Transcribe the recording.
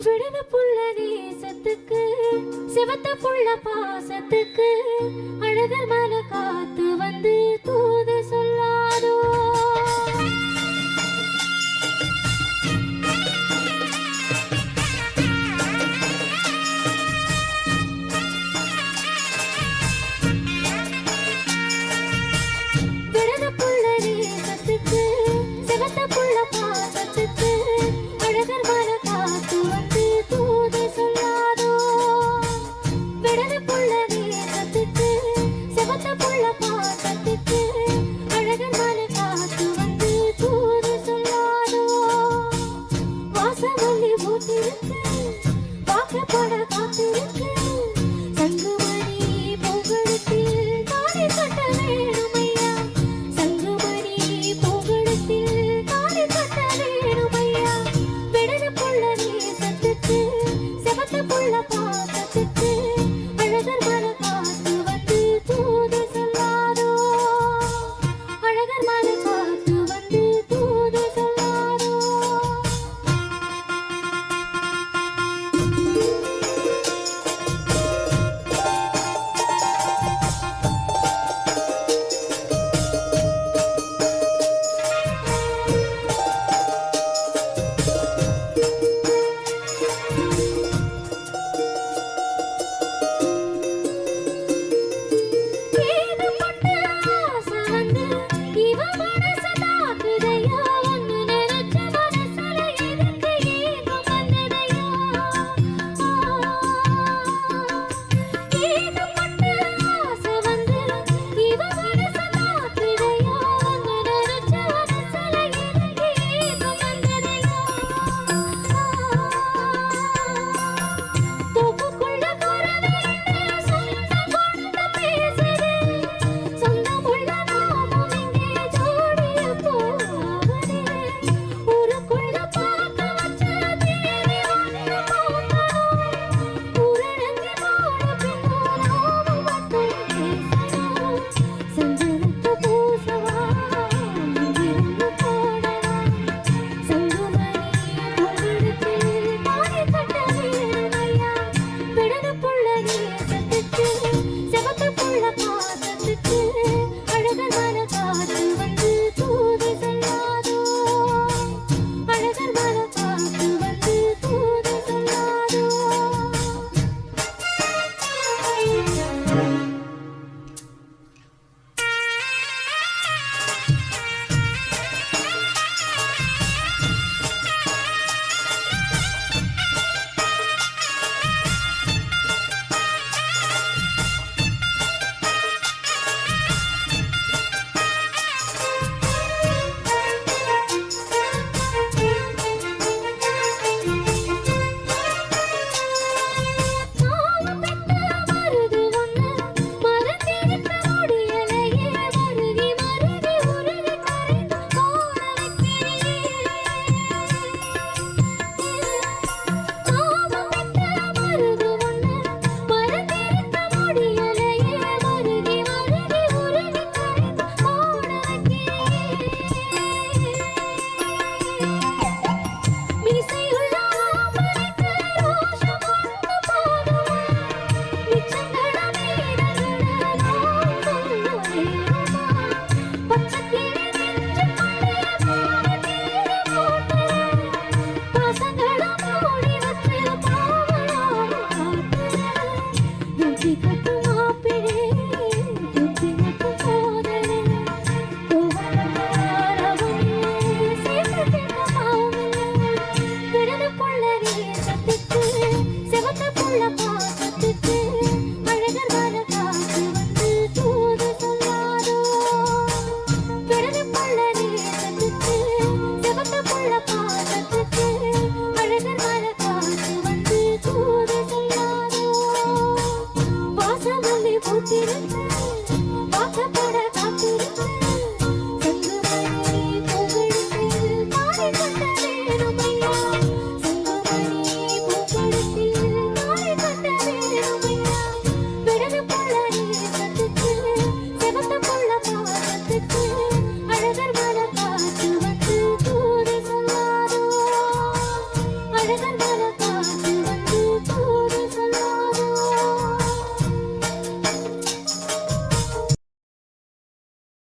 விடுன புள்ள நேசத்துக்கு சிவத்த புள்ள பாசத்துக்கு அழகர் மல காத்து வந்து தூது சொல்லாதோ விடுன புள்ள நேசத்துக்கு சிவத்த புள்ள பாசத்துக்கு அழகர் மல காத்து வந்து தூது சொல்லாதோ விடுன புள்ள நேசத்துக்கு சிவத்த புள்ள பாசத்துக்கு அழகர் மல காத்து வந்து தூது சொல்லாதோ வாசவல்லி பூத்திருக்கு வாக்கப்பட காத்திருக்கு சங்குமணி பூங்கடத்தில் தாலி கட்ட வேணுமையா சங்குமணி பூங்கடத்தில் தாலி கட்ட வேணுமையா விடுன புள்ள நேசத்துக்கு சிவத்த புள்ள பாசத்துக்கு அழகர் மல காத்து வந்து தூது சொல்லாதோ அழகர் மல காத்து வந்து தூது சொல்லாதோ ஏகப்பட்ட ஆசை வந்து இவ மனச தாக்குதையா ஒன்னு நினைச்ச மனசுல எதுக்கு ஏகம் வந்ததையா ஏகப்பட்ட ஆசை வந்து இவ மனச தாக்குதையா ஒன்னு நினைச்ச மனசுல எதுக்கு ஏகம் வந்ததையா தூக்குக்குள்ள குறவேன்னு சொந்தம் கொண்டு பேசுது சொந்தமுள்ள நாமும் இங்கே ஜோடிய போகுது ஊருக்குள்ள பார்க்க வச்ச தேவி ஒன்று போகணும் ஊரடங்கி போன பின்னும் நாமும் மட்டும் பேசணும் சஞ்சலத்தை பூசவா இங்கிருந்து போடவா சங்குமணி பொங்கடத்தில் தாலி கட்ட வேணுமையா விடுன புள்ள நேசத்துக்கு சிவத்த புள்ள பாசத்துக்கு அழகர் மல காத்து வந்து தூது சொல்லாதோ அழகர் மல காத்து வந்து தூது சொல்லாதோ மாவு பெத்த மருது ஒண்ணு மறந்திருக்க முடியலையே மருகி மருகி உருகி கரைந்து போன வைக்கிறியே மாவு பெத்த மருது ஒண்ணு மறந்திருக்க முடியலையே மருகி மருகி உருகி கரைந்து போன வைக்கிறியே மீசையுள்ள ஆம்பளைக்கு ரோஷம் ஒண்ணு போதுமா மிச்சங்கட மீதங்கட நான் சொல்லும் நேரமா பச்சைக்கிளி நெஞ்சுக்குள்ளே மாவட்டீர போட்டுற பாசங்கள மூடி வச்சு பாவனாவும் காட்டுற வெற்றி கட்டு மாப்பிளே புத்தி மட்டும் போதலே கோவப்பட்டாரவும் சேர்த்து தின்ன மாவில்லை விடுன புள்ள நேசத்துக்கு சிவத்த புள்ள பாசத்துக்கு அழகர் மல காத்து வந்து தூது சொல்லாதோ விடுன புள்ள நேசத்துக்கு சிவத்த புள்ள பாசத்துக்கு அழகர் மல காத்து வந்து தூது சொல்லாதோ வாசவல்லி பூத்திருக்கு வாக்கப்பட காத்திருக்கு சங்குமணி பூங்கடத்தில் தாலி கட்ட வேணுமையா சங்குமணி பூங்கடத்தில் தாலி கட்ட வேணுமையா விடுன புள்ள நேசத்துக்கு சிவத்த புள்ள பாசத்துக்கு அழகர் மல காத்து வந்து தூது சொல்லாதோ அழகர் மல காத்து காற்று